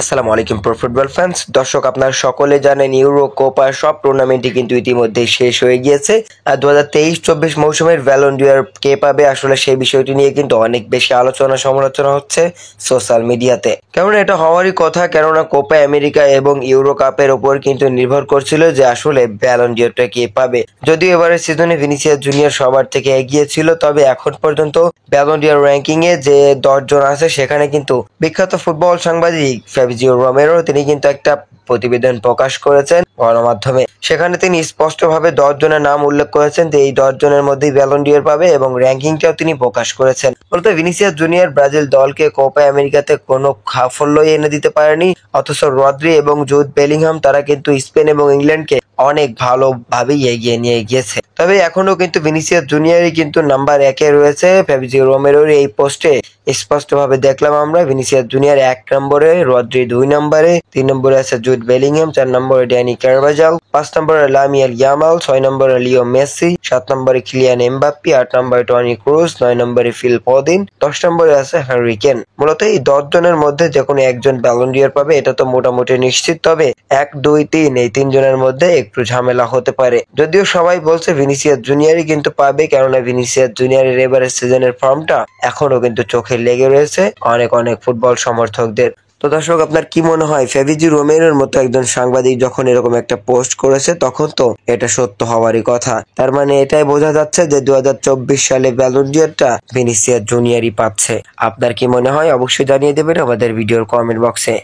আসসালামু আলাইকুম pro football fans. দর্শক, আপনারা সকলে জানেন ইউরো কোপা সব টুর্নামেন্টই কিন্তু ইতিমধ্যে শেষ হয়ে গিয়েছে। আর 2023-24 মৌসুমের ব্যালন ডি'অর কে পাবে, আসলে সেই বিষয়টি নিয়ে কিন্তু অনেক বেশি আলোচনা সমালোচনা হচ্ছে সোশ্যাল মিডিয়াতে। কেননা এটা হওয়ারই কথা, কেননা কোপা আমেরিকা এবং ইউরো কাপের ওপর কিন্তু নির্ভর করছিল যে আসলে ব্যালন ডি'অরটা কে পাবে। যদিও এবারের সিজনে ভিনিসিয়াস জুনিয়র সবার থেকে এগিয়ে ছিল, তবে এখন পর্যন্ত ব্যালন ডি'অর র্যাঙ্কিং এ যে 10 জন আছে সেখানে কিন্তু বিখ্যাত ফুটবল সাংবাদিক ফাবিজিও রোমেরো তিনি কিন্তু একটা প্রতিবেদন প্রকাশ করেছেন গণমাধ্যমে। সেখানে তিনি স্পষ্টভাবে 10 জনের নাম উল্লেখ করেছেন যে এই 10 জনের মধ্যেই ব্যালন ডি'অর পাবে এবং র্যাঙ্কিংটাও তিনি প্রকাশ করেছেন। বলতে ভিনিসিয়াস জুনিয়র ব্রাজিল দলকে কোপা আমেরিকাতে কোনো সাফল্যই এনে দিতে পারেনি, অথচ রদ্রি এবং জুড বেলিংহাম তারা কিন্তু স্পেন এবং ইংল্যান্ডকে অনেক ভালোভাবেই এগিয়ে নিয়ে গিয়েছে। তবে এখনো কিন্তু ভিনিসিয়াস জুনিয়রই কিন্তু নাম্বার 1-এ রয়েছে। ফাবিজিও রোমেরোর এই পোস্টে স্পষ্টভাবে দেখলাম আমরা ভিনিসিয়াস জুনিয়র 1 নম্বরে, রদ্রি 2 নম্বরে, 3 নম্বরে আছে জুড বেলিংহাম, 4 নম্বরে ড্যানি কারভাজাল, 5 নম্বরে লামিয়াল ইয়ামাল, 6 নম্বরে লিও মেসি, 7 নম্বরে কিলিয়ান এমবাপ্পে, 8 নম্বরে টনি ক্রুজ, 9 নম্বরে ফিল ফোদেন, 10 নম্বরে আছে হ্যারি কেন। মূলত এই 10 জনের মধ্যে যে কোনো একজন ব্যালন ডি'অর পাবে এটা তো মোটামুটি নিশ্চিত। তবে 1, 2, 3 এই 3 জনের মধ্যে একটু ঝামেলা হতে পারে। যদিও সবাই বলছে ভিনিসিয়াস জুনিয়রই কিন্তু পাবে, কেননা ভিনিসিয়াস জুনিয়রের এবারের সিজনের ফর্মটা এখনো কিন্তু চোখে লেগে রয়েছে অনেক ফুটবল সমর্থকদের। তো দর্শক, আপনার কি মনে হয় ফাবিজিও রোমেরোর মতো একজন সাংবাদিক যখন এরকম একটা পোস্ট করেছে তখন তো এটা সত্য হওয়ারই কথা। তার মানে এটাই বোঝা যাচ্ছে যে 2024 সালে ব্যালন ডি'অরটা ভিনিসিয়াস জুনিয়রই পাচ্ছে। আপনার কি মনে হয় অবশ্যই জানিয়ে দেবেন আমাদের ভিডিওর কমেন্ট বক্সে।